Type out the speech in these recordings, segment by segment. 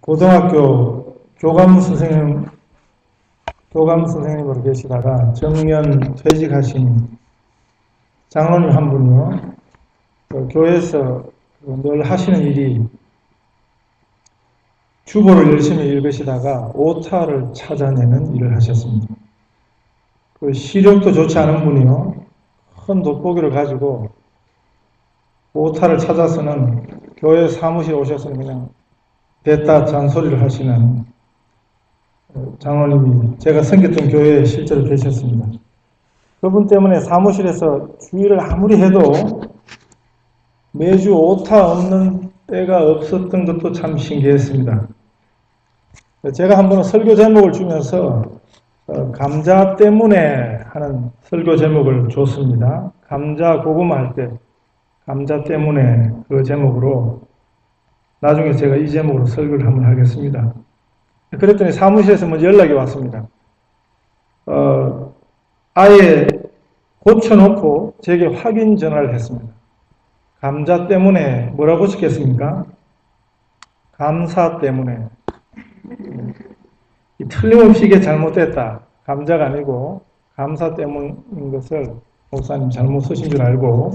고등학교 교감 선생님으로 계시다가 정년 퇴직하신 장로님 한 분이요. 교회에서 늘 하시는 일이 주보를 열심히 읽으시다가 오타를 찾아내는 일을 하셨습니다. 그 시력도 좋지 않은 분이요. 큰 돋보기를 가지고 오타를 찾아서는 교회 사무실에 오셔서 그냥 뱉다 잔소리를 하시는 장로님이 제가 섬겼던 교회에 실제로 계셨습니다. 그분 때문에 사무실에서 주의를 아무리 해도 매주 오타 없는 때가 없었던 것도 참 신기했습니다. 제가 한 번은 설교 제목을 주면서 감자 때문에 하는 설교 제목을 줬습니다. 감자 고구마 할 때 감자 때문에 그 제목으로 나중에 제가 이 제목으로 설교를 한번 하겠습니다. 그랬더니 사무실에서 먼저 연락이 왔습니다. 아예 고쳐놓고 제게 확인 전화를 했습니다. 감자 때문에 뭐라고 시켰습니까? 감사 때문에. 틀림없이 이게 잘못됐다. 감자가 아니고 감사 때문인 것을 목사님 잘못 쓰신 줄 알고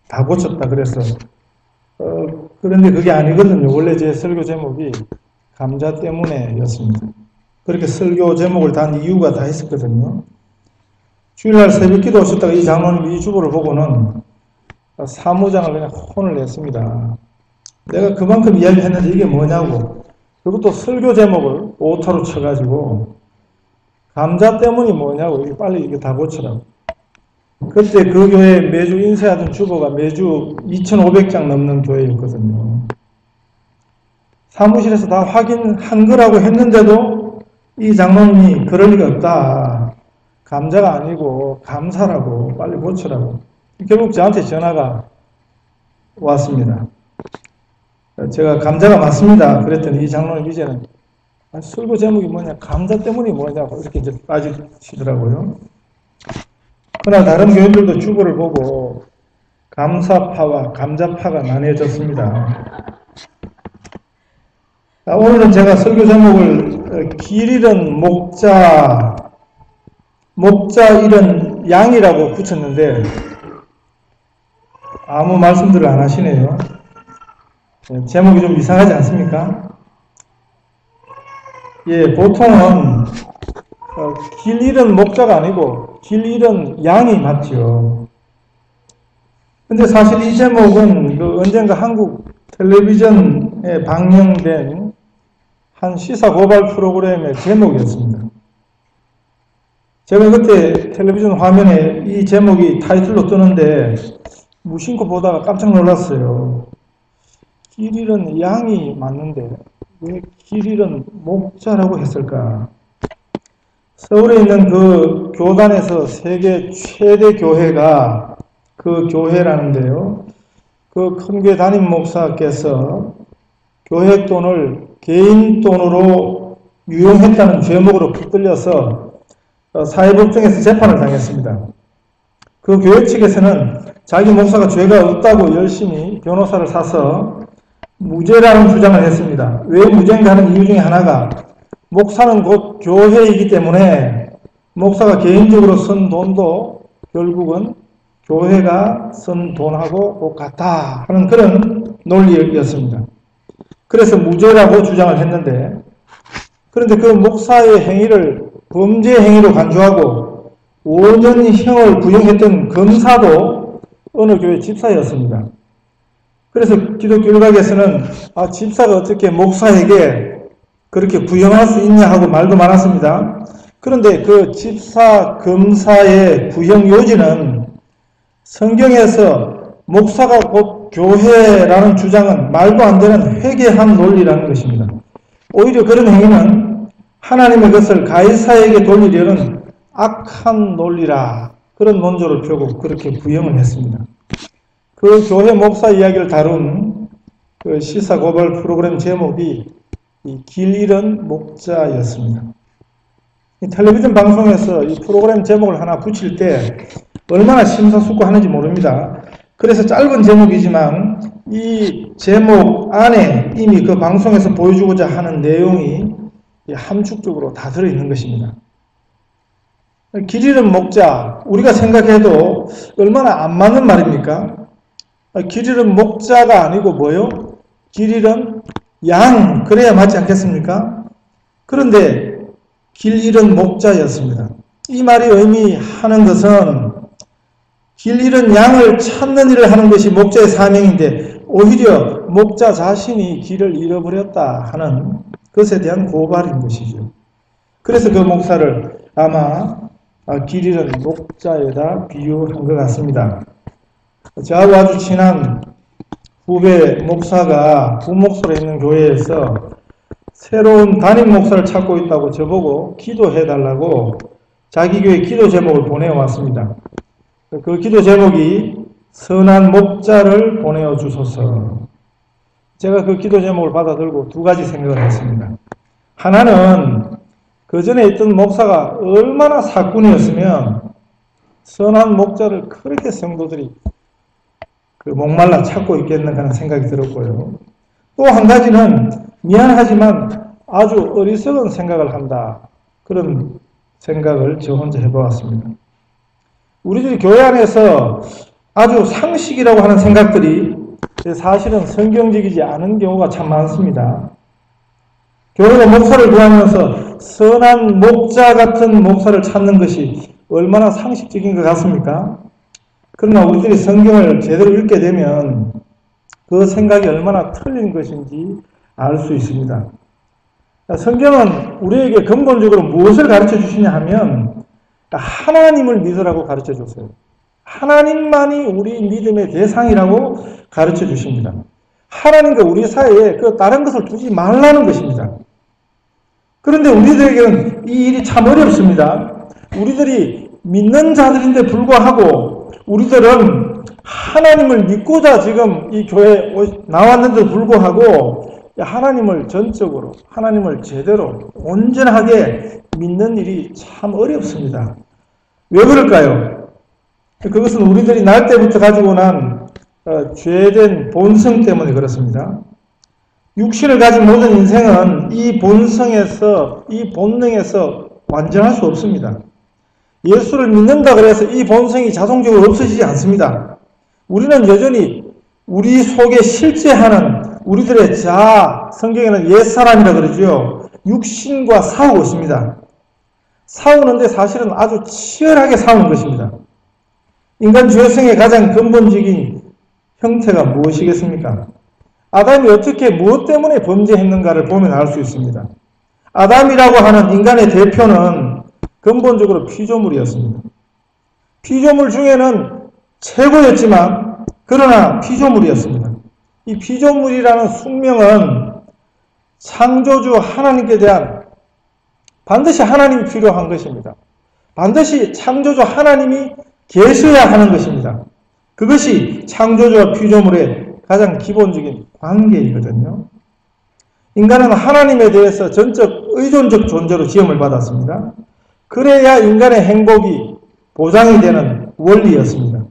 다 고쳤다 그래서 그런데 그게 아니거든요. 원래 제 설교 제목이 감자 때문에 였습니다. 그렇게 설교 제목을 단 이유가 다 있었거든요. 주일날 새벽기도 오셨다가 이 장로님 이 주보를 보고는 사무장을 그냥 혼을 냈습니다. 내가 그만큼 이야기했는데 이게 뭐냐고. 그리고 또 설교 제목을 오타로 쳐가지고 감자 때문이 뭐냐고. 이게 빨리 이게 다 고치라고. 그때 그 교회 매주 인쇄하던 주보가 매주 2,500장 넘는 교회였거든요. 사무실에서 다 확인한 거라고 했는데도 이 장로님이 그럴 리가 없다. 감자가 아니고 감사라고 빨리 고치라고. 결국 저한테 전화가 왔습니다. 제가 감자가 맞습니다. 그랬더니 이 장로님 이제는 설교 제목이 뭐냐, 감자 때문이 뭐냐고 이렇게 이제 빠지시더라고요. 그러나 다른 교인들도 주보를 보고 감사파와 감자파가 나뉘어졌습니다. 오늘은 제가 설교 제목을 길 잃은 목자 잃은 양이라고 붙였는데 아무 말씀들을 안 하시네요. 제목이 좀 이상하지 않습니까? 예, 보통은 길 잃은 목자가 아니고 길 잃은 양이 맞죠. 근데 사실 이 제목은 언젠가 한국 텔레비전에 방영된 한 시사 고발 프로그램의 제목이었습니다. 제가 그때 텔레비전 화면에 이 제목이 타이틀로 뜨는데 무심코 보다가 깜짝 놀랐어요. 길 잃은 양이 맞는데 왜 길 잃은 목자라고 했을까? 서울에 있는 그 교단에서 세계 최대 교회가 그 교회라는데요. 그 큰 교회 담임 목사께서 교회 돈을 개인 돈으로 유용했다는 죄목으로 붙들려서 사회법정에서 재판을 당했습니다. 그 교회 측에서는 자기 목사가 죄가 없다고 열심히 변호사를 사서 무죄라는 주장을 했습니다. 왜 무죄인가 하는 이유 중에 하나가 목사는 곧 교회이기 때문에 목사가 개인적으로 쓴 돈도 결국은 교회가 쓴 돈하고 같다 하는 그런 논리였습니다. 그래서 무죄라고 주장을 했는데, 그런데 그 목사의 행위를 범죄 행위로 간주하고 5년형을 부용했던 검사도 어느 교회 집사였습니다. 그래서 기독교 일각에서는 집사가 어떻게 목사에게 그렇게 부용할 수 있냐 하고 말도 많았습니다. 그런데 그 집사, 검사의 부용 요지는 성경에서 목사가 곧 교회라는 주장은 말도 안 되는 회개한 논리라는 것입니다. 오히려 그런 행위는 하나님의 것을 가이사에게 돌리려는 악한 논리라, 그런 논조를 펴고 그렇게 부용을 했습니다. 그 교회 목사 이야기를 다룬 그 시사 고발 프로그램 제목이 이 길 잃은 목자였습니다. 이 텔레비전 방송에서 이 프로그램 제목을 하나 붙일 때 얼마나 심사숙고하는지 모릅니다. 그래서 짧은 제목이지만 이 제목 안에 이미 그 방송에서 보여주고자 하는 내용이 함축적으로 다 들어있는 것입니다. 길 잃은 목자, 우리가 생각해도 얼마나 안 맞는 말입니까? 길 잃은 목자가 아니고 뭐요? 길 잃은 양, 그래야 맞지 않겠습니까? 그런데 길 잃은 목자였습니다. 이 말이 의미하는 것은 길 잃은 양을 찾는 일을 하는 것이 목자의 사명인데 오히려 목자 자신이 길을 잃어버렸다 하는 것에 대한 고발인 것이죠. 그래서 그 목사를 아마 길 잃은 목자에다 비유한 것 같습니다. 저하고 아주 친한 후배 목사가 부목소로 있는 교회에서 새로운 담임 목사를 찾고 있다고 저보고 기도해달라고 자기 교회 기도 제목을 보내왔습니다. 그 기도 제목이 선한 목자를 보내어 주소서. 제가 그 기도 제목을 받아들고 두 가지 생각을 했습니다. 하나는 그 전에 있던 목사가 얼마나 사꾼이었으면 선한 목자를 그렇게 성도들이 목말라 찾고 있겠는가 하는 생각이 들었고요. 또 한 가지는 미안하지만 아주 어리석은 생각을 한다. 그런 생각을 저 혼자 해보았습니다. 우리들이 교회 안에서 아주 상식이라고 하는 생각들이 사실은 성경적이지 않은 경우가 참 많습니다. 교회가 목사를 구하면서 선한 목자 같은 목사를 찾는 것이 얼마나 상식적인 것 같습니까? 그러나 우리들이 성경을 제대로 읽게 되면 그 생각이 얼마나 틀린 것인지 알 수 있습니다. 성경은 우리에게 근본적으로 무엇을 가르쳐 주시냐 하면 하나님을 믿으라고 가르쳐 줬어요. 하나님만이 우리 믿음의 대상이라고 가르쳐 주십니다. 하나님과 우리 사이에 그 다른 것을 두지 말라는 것입니다. 그런데 우리들에게는 이 일이 참 어렵습니다. 우리들이 믿는 자들인데 불구하고 우리들은 하나님을 믿고자 지금 이 교회에 나왔는데도 불구하고 하나님을 전적으로, 하나님을 제대로 온전하게 믿는 일이 참 어렵습니다. 왜 그럴까요? 그것은 우리들이 날 때부터 가지고 난 죄된 본성 때문에 그렇습니다. 육신을 가진 모든 인생은 이 본성에서, 이 본능에서 완전할 수 없습니다. 예수를 믿는다 그래서 이 본성이 자동적으로 없어지지 않습니다. 우리는 여전히 우리 속에 실제하는 우리들의 자아, 성경에는 옛사람이라 그러죠. 육신과 싸우고 있습니다. 싸우는데 사실은 아주 치열하게 싸우는 것입니다. 인간 죄성의 가장 근본적인 형태가 무엇이겠습니까? 아담이 어떻게 무엇 때문에 범죄했는가를 보면 알 수 있습니다. 아담이라고 하는 인간의 대표는 근본적으로 피조물이었습니다. 피조물 중에는 최고였지만 그러나 피조물이었습니다. 이 피조물이라는 숙명은 창조주 하나님께 대한 반드시 하나님이 필요한 것입니다. 반드시 창조주 하나님이 계셔야 하는 것입니다. 그것이 창조주와 피조물의 가장 기본적인 관계이거든요. 인간은 하나님에 대해서 전적 의존적 존재로 지음을 받았습니다. 그래야 인간의 행복이 보장이 되는 원리였습니다.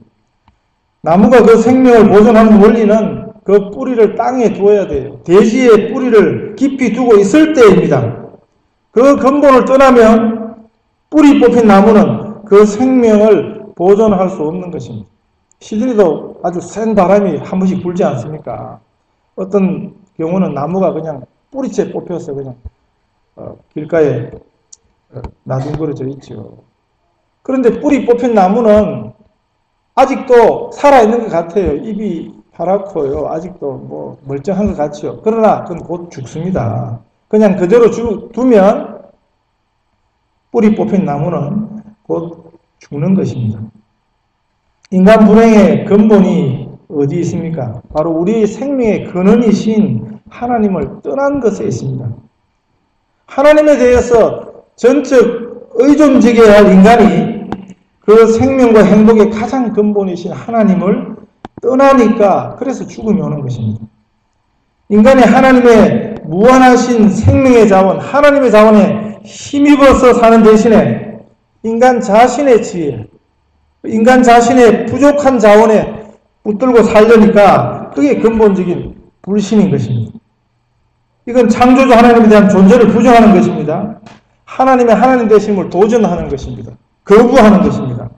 나무가 그 생명을 보존하는 원리는 그 뿌리를 땅에 두어야 돼요. 대지에 뿌리를 깊이 두고 있을 때입니다. 그 근본을 떠나면 뿌리 뽑힌 나무는 그 생명을 보존할 수 없는 것입니다. 시드니도 아주 센 바람이 한 번씩 불지 않습니까? 어떤 경우는 나무가 그냥 뿌리째 뽑혀서 그냥 길가에 나둥그러져 있죠. 그런데 뿌리 뽑힌 나무는 아직도 살아있는 것 같아요. 잎이 파랗고요. 아직도 뭐 멀쩡한 것 같죠. 그러나 그건 곧 죽습니다. 그냥 그대로 두면 뿌리 뽑힌 나무는 곧 죽는 것입니다. 인간 불행의 근본이 어디 있습니까? 바로 우리 생명의 근원이신 하나님을 떠난 것에 있습니다. 하나님에 대해서 전적 의존적이어야 할 인간이 그 생명과 행복의 가장 근본이신 하나님을 떠나니까 그래서 죽음이 오는 것입니다. 인간이 하나님의 무한하신 생명의 자원, 하나님의 자원에 힘입어서 사는 대신에 인간 자신의 지혜, 인간 자신의 부족한 자원에 붙들고 살려니까 그게 근본적인 불신인 것입니다. 이건 창조주 하나님에 대한 존재를 부정하는 것입니다. 하나님의 하나님 되심을 도전하는 것입니다. 거부하는 것입니다.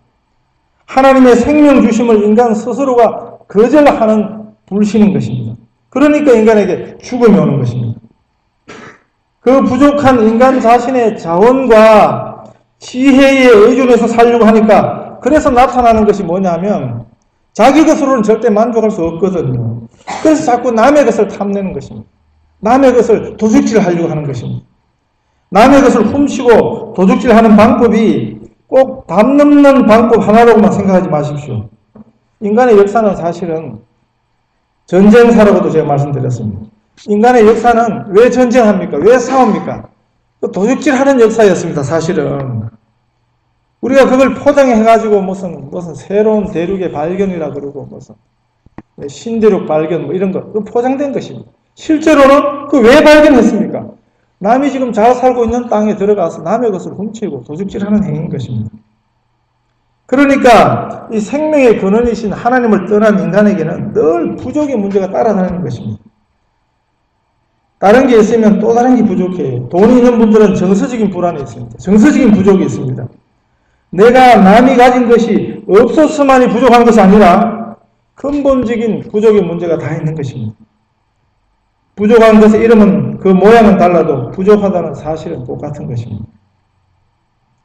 하나님의 생명 주심을 인간 스스로가 거절하는 불신인 것입니다. 그러니까 인간에게 죽음이 오는 것입니다. 그 부족한 인간 자신의 자원과 지혜에 의존해서 살려고 하니까 그래서 나타나는 것이 뭐냐면 자기 것으로는 절대 만족할 수 없거든요. 그래서 자꾸 남의 것을 탐내는 것입니다. 남의 것을 도둑질하려고 하는 것입니다. 남의 것을 훔치고 도둑질하는 방법이 꼭 담 넘는 방법 하나라고만 생각하지 마십시오. 인간의 역사는 사실은 전쟁사라고도 제가 말씀드렸습니다. 인간의 역사는 왜 전쟁합니까? 왜 싸웁니까? 도둑질하는 역사였습니다. 사실은 우리가 그걸 포장해가지고 무슨 새로운 대륙의 발견이라 그러고 무슨 신대륙 발견 뭐 이런 거 포장된 것입니다. 실제로는 그 왜 발견했습니까? 남이 지금 잘 살고 있는 땅에 들어가서 남의 것을 훔치고 도둑질하는 행위인 것입니다. 그러니까 이 생명의 근원이신 하나님을 떠난 인간에게는 늘 부족의 문제가 따라다니는 것입니다. 다른 게 있으면 또 다른 게 부족해요. 돈이 있는 분들은 정서적인 불안이 있습니다. 정서적인 부족이 있습니다. 내가 남이 가진 것이 없어서만이 부족한 것이 아니라 근본적인 부족의 문제가 다 있는 것입니다. 부족한 것의 이름은 그 모양은 달라도 부족하다는 사실은 똑같은 것입니다.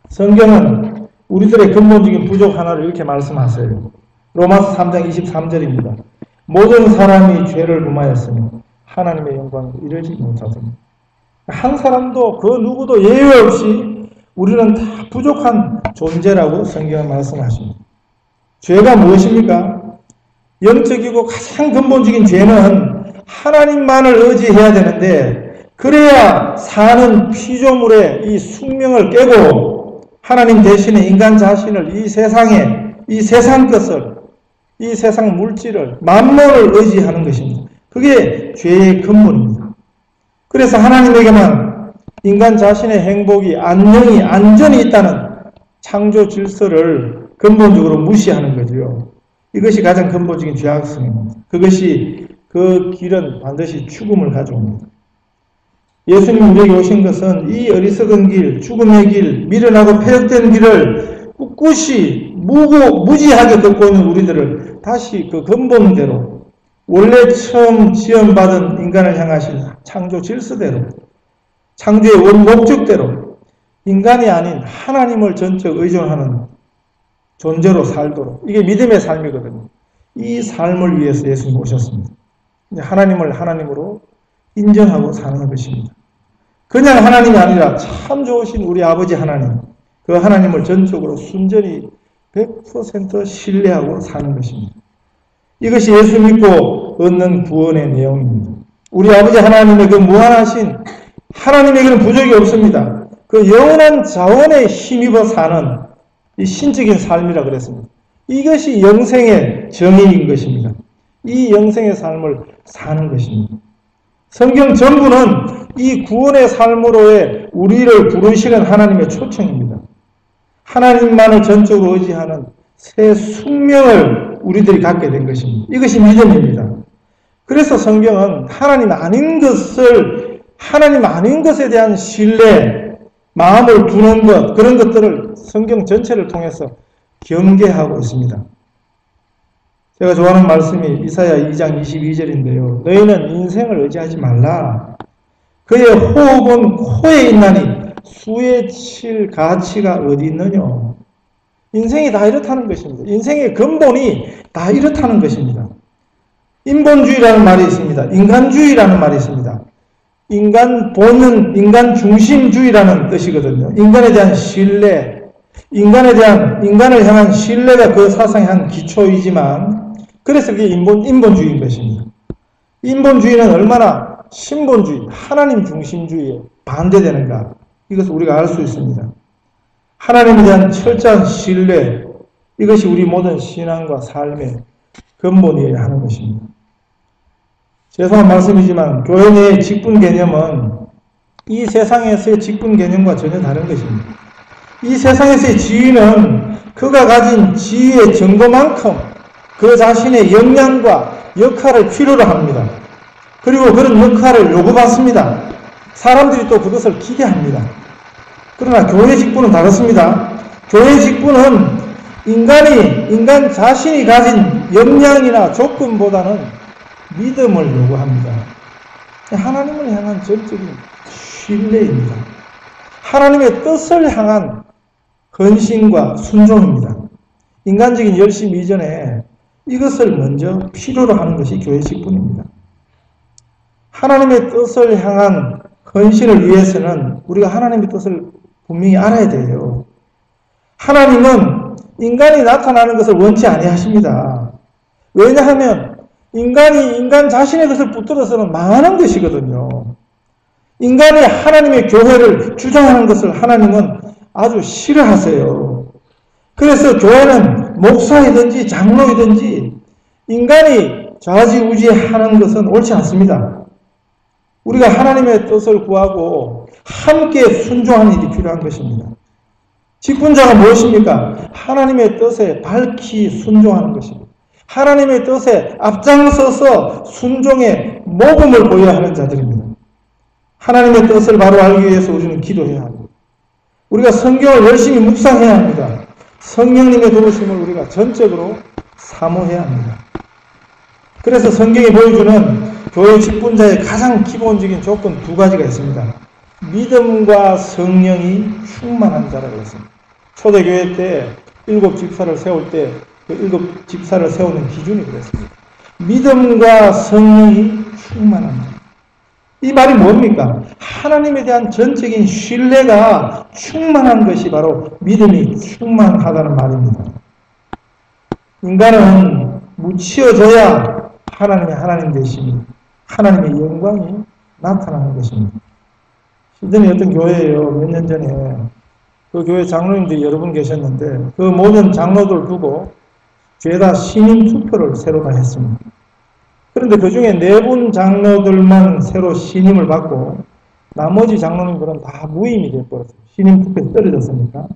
성경은 우리들의 근본적인 부족 하나를 이렇게 말씀하세요. 로마서 3장 23절입니다. 모든 사람이 죄를 범하였으며 하나님의 영광을 이루지 못하더니 한 사람도 그 누구도 예외 없이 우리는 다 부족한 존재라고 성경은 말씀하십니다. 죄가 무엇입니까? 영적이고 가장 근본적인 죄는 하나님만을 의지해야 되는데 그래야 사는 피조물의 이 숙명을 깨고 하나님 대신에 인간 자신을 이 세상에 이 세상 것을 이 세상 물질을 만물을 의지하는 것입니다. 그게 죄의 근본입니다. 그래서 하나님에게만 인간 자신의 행복이 안전이 있다는 창조 질서를 근본적으로 무시하는 거죠. 이것이 가장 근본적인 죄악성입니다. 그 길은 반드시 죽음을 가져옵니다. 예수님 우리에게 오신 것은 이 어리석은 길, 죽음의 길, 미련하고 폐역된 길을 꿋꿋이 무지하게 걷고 있는 우리들을 다시 그 근본대로 원래 처음 지원받은 인간을 향하신 창조 질서대로 창조의 원 목적대로 인간이 아닌 하나님을 전적 의존하는 존재로 살도록 이게 믿음의 삶이거든요. 이 삶을 위해서 예수님 오셨습니다. 하나님을 하나님으로 인정하고 사는 것입니다. 그냥 하나님이 아니라 참 좋으신 우리 아버지 하나님, 그 하나님을 전적으로 순전히 100% 신뢰하고 사는 것입니다. 이것이 예수 믿고 얻는 구원의 내용입니다. 우리 아버지 하나님의 그 무한하신 하나님에게는 부족이 없습니다. 그 영원한 자원에 힘입어 사는 이 신적인 삶이라 그랬습니다. 이것이 영생의 정의인 것입니다. 이 영생의 삶을 사는 것입니다. 성경 전부는 이 구원의 삶으로의 우리를 부르시는 하나님의 초청입니다. 하나님만을 전적으로 의지하는 새 숙명을 우리들이 갖게 된 것입니다. 이것이 믿음입니다. 그래서 성경은 하나님 아닌 것에 대한 신뢰, 마음을 두는 것, 그런 것들을 성경 전체를 통해서 경계하고 있습니다. 제가 좋아하는 말씀이 이사야 2장 22절인데요. 너희는 인생을 의지하지 말라. 그의 호흡은 코에 있나니 수에 칠 가치가 어디 있느냐. 인생이 다 이렇다는 것입니다. 인생의 근본이 다 이렇다는 것입니다. 인본주의라는 말이 있습니다. 인간주의라는 말이 있습니다. 인간 본능, 인간 중심주의라는 뜻이거든요. 인간에 대한 신뢰, 인간을 향한 신뢰가 그 사상의 한 기초이지만, 그래서 그게 인본주의인 것입니다. 인본주의는 얼마나 신본주의, 하나님 중심주의에 반대되는가, 이것을 우리가 알 수 있습니다. 하나님에 대한 철저한 신뢰, 이것이 우리 모든 신앙과 삶의 근본이어야 하는 것입니다. 죄송한 말씀이지만 교회 내의 직분 개념은 이 세상에서의 직분 개념과 전혀 다른 것입니다. 이 세상에서의 지위는 그가 가진 지위의 정도만큼 그 자신의 역량과 역할을 필요로 합니다. 그리고 그런 역할을 요구받습니다. 사람들이 또 그것을 기대합니다. 그러나 교회 직분은 다릅니다. 교회 직분은 인간 자신이 가진 역량이나 조건보다는 믿음을 요구합니다. 하나님을 향한 전적인 신뢰입니다. 하나님의 뜻을 향한 헌신과 순종입니다. 인간적인 열심 이전에 이것을 먼저 필요로 하는 것이 교회 직분입니다. 하나님의 뜻을 향한 헌신을 위해서는 우리가 하나님의 뜻을 분명히 알아야 돼요. 하나님은 인간이 나타나는 것을 원치 아니하십니다. 왜냐하면 인간이 인간 자신의 것을 붙들어서는 망하는 것이거든요. 인간이 하나님의 교회를 주장하는 것을 하나님은 아주 싫어하세요. 그래서 교회는 목사이든지 장로이든지 인간이 좌지우지하는 것은 옳지 않습니다. 우리가 하나님의 뜻을 구하고 함께 순종하는 일이 필요한 것입니다. 직분자가 무엇입니까? 하나님의 뜻에 밝히 순종하는 것입니다. 하나님의 뜻에 앞장서서 순종의 모범을 보여야 하는 자들입니다. 하나님의 뜻을 바로 알기 위해서 우리는 기도해야 합니다. 우리가 성경을 열심히 묵상해야 합니다. 성령님의 도우심을 우리가 전적으로 사모해야 합니다. 그래서 성경이 보여주는 교회 직분자의 가장 기본적인 조건 두 가지가 있습니다. 믿음과 성령이 충만한 자라고 했습니다. 초대교회 때 7 집사를 세울 때 그 7 집사를 세우는 기준이 그랬습니다. 믿음과 성령이 충만한 자. 이 말이 뭡니까? 하나님에 대한 전적인 신뢰가 충만한 것이 바로 믿음이 충만하다는 말입니다. 인간은 묻히어져야 하나님의 하나님 되심이 하나님의 영광이 나타나는 것입니다. 시드니 어떤 교회에요. 몇 년 전에 그 교회 장로님들이 여러 분 계셨는데 그 모든 장로들 두고 죄다 신임 투표를 새로 다 했습니다. 그런데 그 중에 4분 장로들만 새로 신임을 받고 나머지 장로님들은 다 무임이 되어버렸어요. 신임 투표에 떨어졌으니까.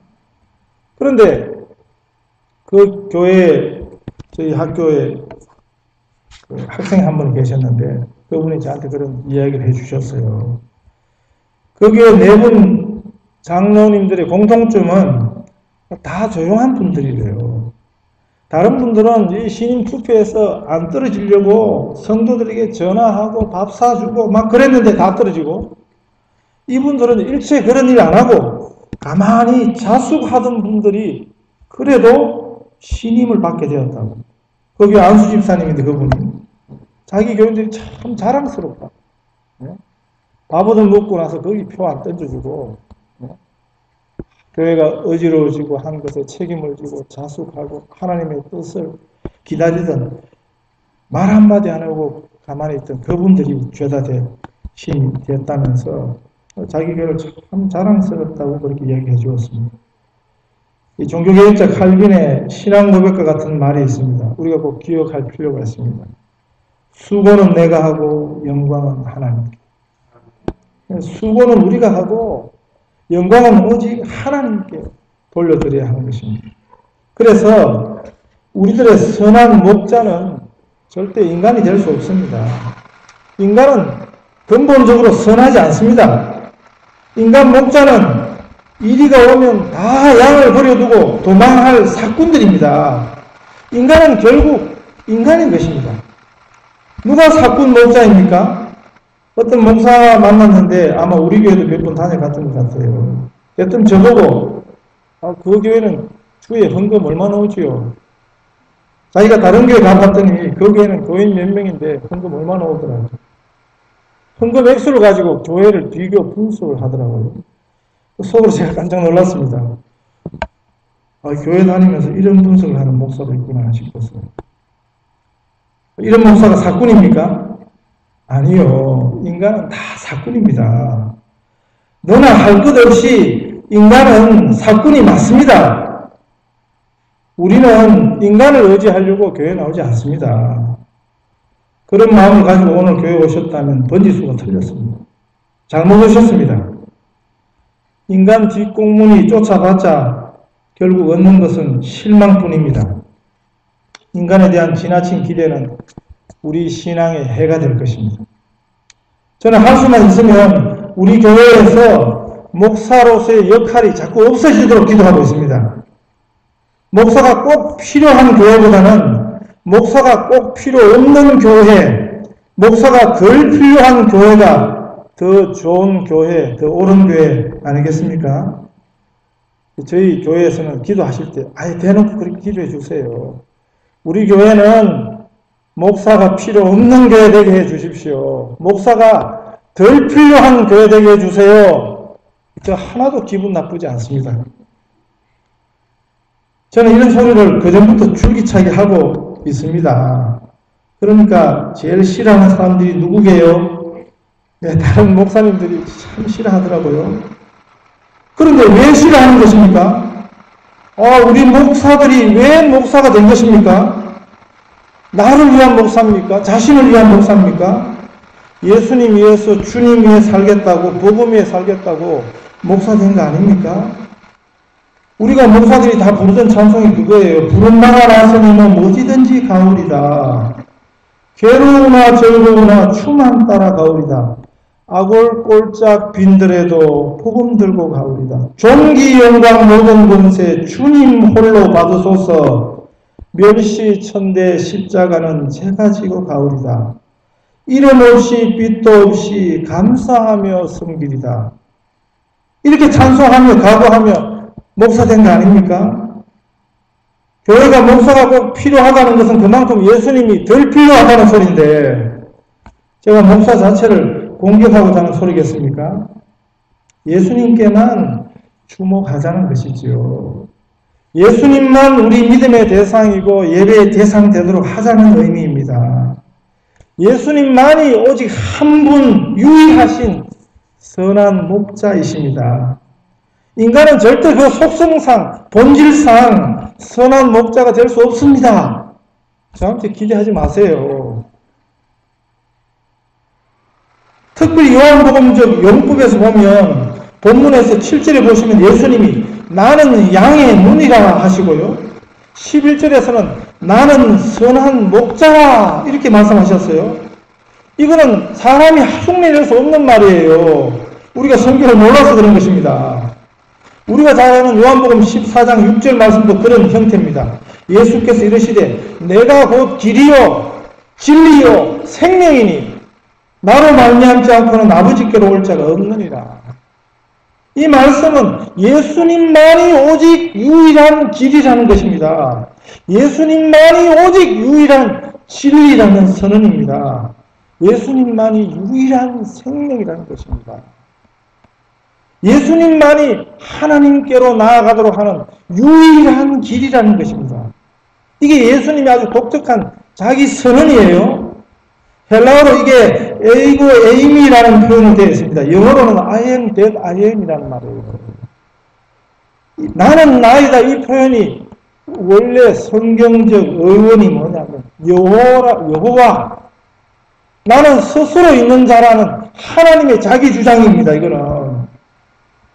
그런데 그 교회, 저희 학교에 그 학생 한 분 계셨는데 그분이 저한테 그런 이야기를 해주셨어요. 그 교회 4분 장로님들의 공통점은 다 조용한 분들이래요. 다른 분들은 이 신임 투표에서 안 떨어지려고 성도들에게 전화하고 밥 사주고 막 그랬는데 다 떨어지고, 이분들은 일체 그런 일 안 하고 가만히 자숙하던 분들이 그래도 신임을 받게 되었다고. 거기 안수 집사님인데 그분이 자기 교인들이 참 자랑스럽다. 밥을 먹고 나서 거기 표 안 던져주고 교회가 어지러워지고 한 것에 책임을 지고 자숙하고 하나님의 뜻을 기다리던 말 한마디 안 하고 가만히 있던 그분들이 죄다 대신이 됐다면서 자기 교회를 참 자랑스럽다고 그렇게 이야기해 주었습니다. 이 종교개혁자 칼빈의 신앙 고백과 같은 말이 있습니다. 우리가 꼭 기억할 필요가 있습니다. 수고는 내가 하고 영광은 하나님께. 수고는 우리가 하고 영광은 오직 하나님께 돌려드려야 하는 것입니다. 그래서 우리들의 선한 목자는 절대 인간이 될 수 없습니다. 인간은 근본적으로 선하지 않습니다. 인간 목자는 이리가 오면 다 양을 버려두고 도망할 사꾼들입니다. 인간은 결국 인간인 것입니다. 누가 사꾼 목자입니까? 어떤 목사 만났는데 아마 우리 교회도 몇 번 다녀갔던 것 같아요. 여튼 저보고 그 교회는 주에 헌금 얼마 나오지요? 자기가 다른 교회 가봤더니 그 교회는 교인 몇 명인데 헌금 얼마 나오더라고요. 헌금 액수를 가지고 교회를 비교 분석을 하더라고요. 속으로 제가 깜짝 놀랐습니다. 교회 다니면서 이런 분석을 하는 목사도 있구나 싶었어요. 이런 목사가 사꾼입니까? 아니요. 인간은 다 사꾼입니다. 너나 할 것 없이 인간은 사꾼이 맞습니다. 우리는 인간을 의지하려고 교회에 나오지 않습니다. 그런 마음을 가지고 오늘 교회에 오셨다면 번지수가 틀렸습니다. 잘못 오셨습니다. 인간 뒷공문이 쫓아봤자 결국 얻는 것은 실망뿐입니다. 인간에 대한 지나친 기대는 우리 신앙의 해가 될 것입니다. 저는 할 수만 있으면 우리 교회에서 목사로서의 역할이 자꾸 없어지도록 기도하고 있습니다. 목사가 꼭 필요한 교회보다는 목사가 꼭 필요 없는 교회, 목사가 덜 필요한 교회가 더 좋은 교회, 더 옳은 교회 아니겠습니까? 저희 교회에서는 기도하실 때 아예 대놓고 그렇게 기도해 주세요. 우리 교회는 목사가 필요 없는 교회 되게 해 주십시오. 목사가 덜 필요한 교회 되게 해 주세요. 저 하나도 기분 나쁘지 않습니다. 저는 이런 소리를 그전부터 줄기차게 하고 있습니다. 그러니까 제일 싫어하는 사람들이 누구게요? 네, 다른 목사님들이 참 싫어하더라고요. 그런데 왜 싫어하는 것입니까? 우리 목사들이 왜 목사가 된 것입니까? 나를 위한 목사입니까? 자신을 위한 목사입니까? 예수님 위해서 주님 위해 살겠다고, 복음 위해 살겠다고 목사 된 거 아닙니까? 우리가 목사들이 다 부르던 찬송이 그거예요. 부른 나가 나서니는 어디든지 가오리다. 괴로우나 즐거우나 춤만 따라 가오리다. 아골 꼴짝 빈들에도 복음 들고 가오리다. 존귀 영광 모든 권세 주님 홀로 받으소서. 멸시 천대 십자가는 제가 지고 가오리다. 이름 없이 빛도 없이 감사하며 섬기리다. 이렇게 찬송하며 각오하며 목사 된 거 아닙니까? 교회가 목사가 꼭 필요하다는 것은 그만큼 예수님이 덜 필요하다는 소리인데 제가 목사 자체를 공격하고자 하는 소리겠습니까? 예수님께만 주목하자는 것이지요. 예수님만 우리 믿음의 대상이고 예배의 대상 되도록 하자는 의미입니다. 예수님만이 오직 한 분 유일하신 선한 목자이십니다. 인간은 절대 그 속성상, 본질상 선한 목자가 될 수 없습니다. 저한테 기대하지 마세요. 특별히 요한복음적 용법에서 보면 본문에서 7절에 보시면 예수님이 나는 양의 문이라 하시고요. 11절에서는 나는 선한 목자라 이렇게 말씀하셨어요. 이거는 사람이 흉내낼 수 없는 말이에요. 우리가 성경을 몰라서 그런 것입니다. 우리가 잘 아는 요한복음 14장 6절 말씀도 그런 형태입니다. 예수께서 이르시되 내가 곧 길이요 진리요 생명이니 나로 말미암지 않고는 아버지께로 올 자가 없느니라. 이 말씀은 예수님만이 오직 유일한 길이라는 것입니다. 예수님만이 오직 유일한 진리라는 선언입니다. 예수님만이 유일한 생명이라는 것입니다. 예수님만이 하나님께로 나아가도록 하는 유일한 길이라는 것입니다. 이게 예수님이 아주 독특한 자기 선언이에요. 헬라어로 이게 에이고 에임이라는 표현이 되어 있습니다. 영어로는 I am that I am이라는 말이에요. 나는 나이다 이 표현이 원래 성경적 의원이 뭐냐면 여호와 나는 스스로 있는 자라는 하나님의 자기 주장입니다. 이거는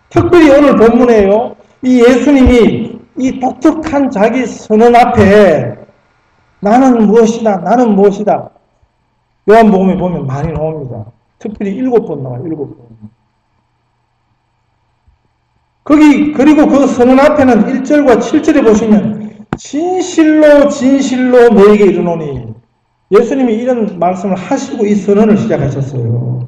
특별히 오늘 본문에요. 이 예수님이 이 독특한 자기 선언 앞에 나는 무엇이다 나는 무엇이다 요한복음에 보면 많이 나옵니다. 특별히 7번 나와요. 7번. 그리고 그 선언 앞에는 1절과 7절에 보시면 진실로 진실로 너에게 이르노니 예수님이 이런 말씀을 하시고 이 선언을 시작하셨어요.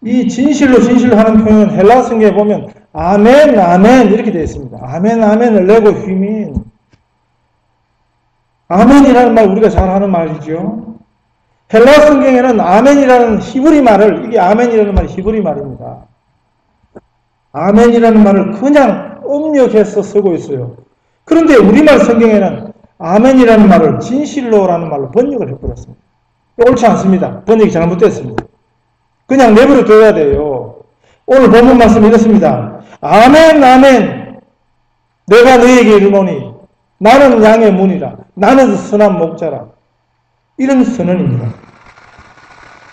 이 진실로 진실로 하는 표현은 헬라 성경에 보면 아멘 아멘 이렇게 되어 있습니다. 아멘 아멘을 내고 휘민 아멘이라는 말 우리가 잘 하는 말이죠. 헬라 성경에는 아멘이라는 히브리 말을 이게 아멘이라는 말이 히브리 말입니다. 아멘이라는 말을 그냥 음력해서 쓰고 있어요. 그런데 우리말 성경에는 아멘이라는 말을 진실로라는 말로 번역을 해버렸습니다. 옳지 않습니다. 번역이 잘못됐습니다. 그냥 내버려 둬야 돼요. 오늘 본문 말씀 이렇습니다. 아멘 아멘 내가 너에게 이르노니 나는 양의 문이라 나는 선한 목자라 이런 선언입니다.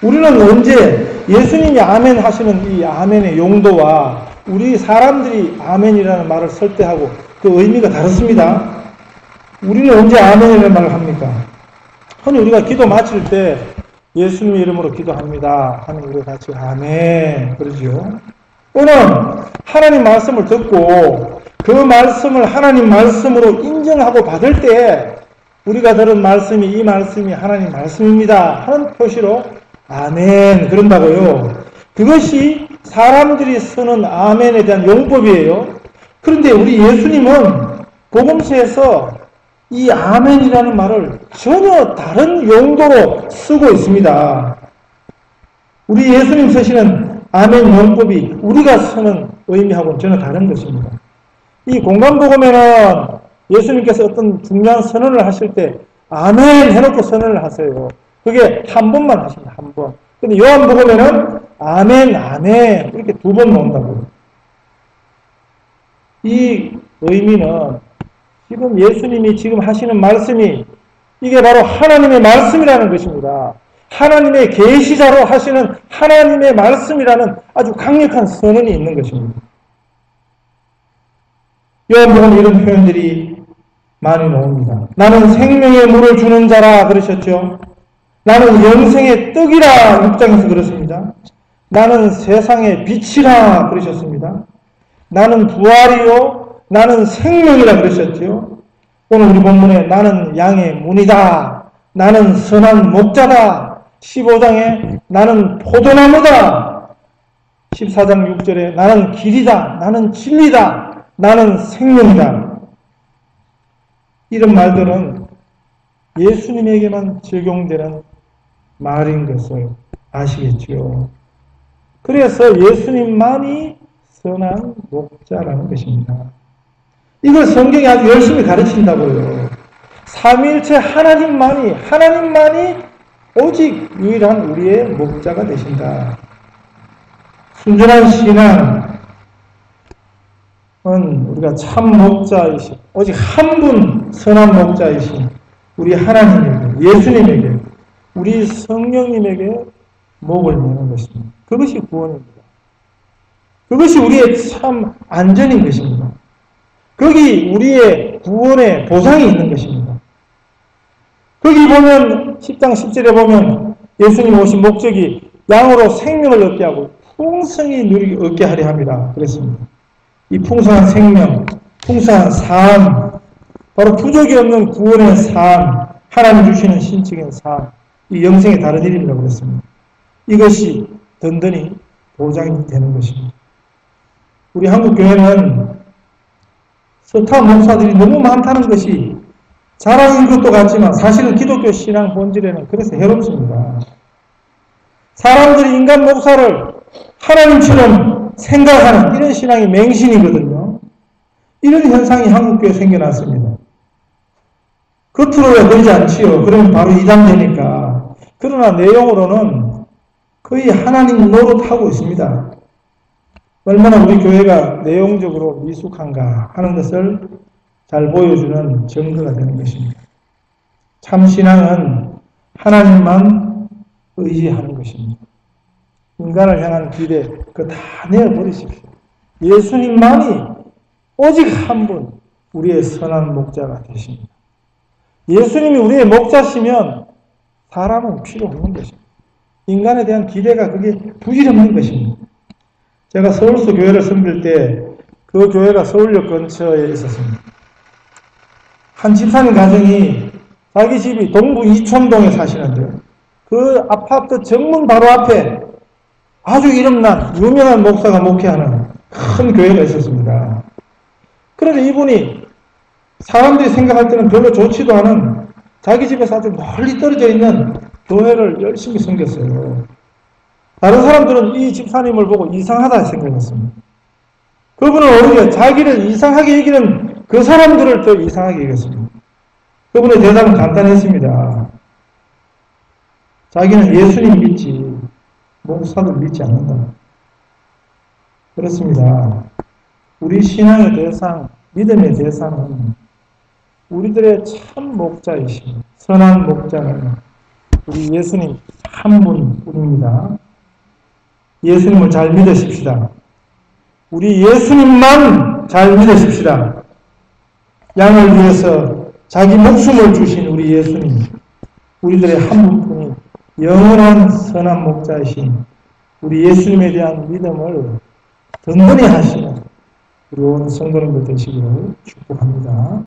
우리는 언제 예수님이 아멘 하시는 이 아멘의 용도와 우리 사람들이 아멘이라는 말을 쓸 때 하고 그 의미가 다릅니다. 우리는 언제 아멘이라는 말을 합니까? 흔히 우리가 기도 마칠 때 예수님의 이름으로 기도합니다 하는 우리 같이 아멘 그러죠. 또는 하나님 말씀을 듣고 그 말씀을 하나님 말씀으로 인정하고 받을 때 우리가 들은 말씀이 이 말씀이 하나님 말씀입니다 하는 표시로 아멘 그런다고요. 그것이 사람들이 쓰는 아멘에 대한 용법이에요. 그런데 우리 예수님은 복음서에서 이 아멘이라는 말을 전혀 다른 용도로 쓰고 있습니다. 우리 예수님 쓰시는 아멘 용법이 우리가 쓰는 의미하고는 전혀 다른 것입니다. 이 공간복음에는 예수님께서 어떤 중요한 선언을 하실 때 아멘 해놓고 선언을 하세요. 그게 한 번만 하십니다. 한 번. 근데 요한복음에는 아멘 아멘 이렇게 두 번 나온다고요. 이 의미는 지금 예수님이 지금 하시는 말씀이 이게 바로 하나님의 말씀이라는 것입니다. 하나님의 계시자로 하시는 하나님의 말씀이라는 아주 강력한 선언이 있는 것입니다. 요한복음에 이런 표현들이 많이 나옵니다. 나는 생명의 물을 주는 자라 그러셨죠. 나는 영생의 떡이라 6장에서 그렇습니다. 나는 세상의 빛이라 그러셨습니다. 나는 부활이요 나는 생명이라 그러셨죠. 오늘 우리 본문에 나는 양의 문이다. 나는 선한 목자다. 15장에 나는 포도나무다. 14장 6절에 나는 길이다. 나는 진리다. 나는 생명이다. 이런 말들은 예수님에게만 적용되는 말인 것을 아시겠죠. 그래서 예수님만이 선한 목자라는 것입니다. 이걸 성경이 아주 열심히 가르친다고요. 삼위일체 하나님만이 오직 유일한 우리의 목자가 되신다. 순전한 신앙은 우리가 참 목자이신 오직 한 분 선한 목자이신 우리 하나님에게 예수님에게 우리 성령님에게 목을 매는 것입니다. 그것이 구원입니다. 그것이 우리의 참 안전인 것입니다. 거기 우리의 구원의 보상이 있는 것입니다. 거기 보면 10장 10절에 보면 예수님 오신 목적이 양으로 생명을 얻게 하고 풍성히 얻게 하려 합니다. 그랬습니다. 이 풍성한 생명, 풍성한 삶, 바로 부족이 없는 구원의 삶, 하나님 주시는 신적인 삶, 이 영생의 다른 이름이라고 그랬습니다. 이것이 든든히 보장이 되는 것입니다. 우리 한국교회는 스타 목사들이 너무 많다는 것이 자랑인 것도 같지만 사실은 기독교 신앙 본질에는 그래서 해롭습니다. 사람들이 인간 목사를 하나님처럼 생각하는 이런 신앙이 맹신이거든요. 이런 현상이 한국교회에 생겨났습니다. 겉으로야 그러지 않지요. 그러면 바로 이단되니까. 그러나 내용으로는 거의 하나님 노릇하고 있습니다. 얼마나 우리 교회가 내용적으로 미숙한가 하는 것을 잘 보여주는 증거가 되는 것입니다. 참신앙은 하나님만 의지하는 것입니다. 인간을 향한 기대 그거 다 내어버리십시오. 예수님만이 오직 한 분 우리의 선한 목자가 되십니다. 예수님이 우리의 목자시면 사람은 필요 없는 것입니다. 인간에 대한 기대가 그게 부질없는 것입니다. 제가 서울서 교회를 섬길 때 그 교회가 서울역 근처에 있었습니다. 한 집사님 가정이 자기 집이 동부 이촌동에 사시는데요. 그 아파트 정문 바로 앞에 아주 이름난 유명한 목사가 목회하는 큰 교회가 있었습니다. 그런데 이분이 사람들이 생각할 때는 별로 좋지도 않은 자기 집에서 아주 멀리 떨어져 있는 교회를 열심히 섬겼어요. 다른 사람들은 이 집사님을 보고 이상하다 생각했습니다. 그분은 오히려 자기를 이상하게 여기는 그 사람들을 더 이상하게 여겼습니다. 그분의 대답은 간단했습니다. 자기는 예수님 믿지 목사들 믿지 않는다. 그렇습니다. 우리 신앙의 대상, 믿음의 대상은 우리들의 참 목자이신 선한 목자는 우리 예수님 한 분뿐입니다. 예수님을 잘 믿으십시다. 우리 예수님만 잘 믿으십시다. 양을 위해서 자기 목숨을 주신 우리 예수님, 우리들의 한 분뿐인 영원한 선한 목자이신 우리 예수님에 대한 믿음을 든든히 하시는 우리 온 성도님들 되시기를 축복합니다.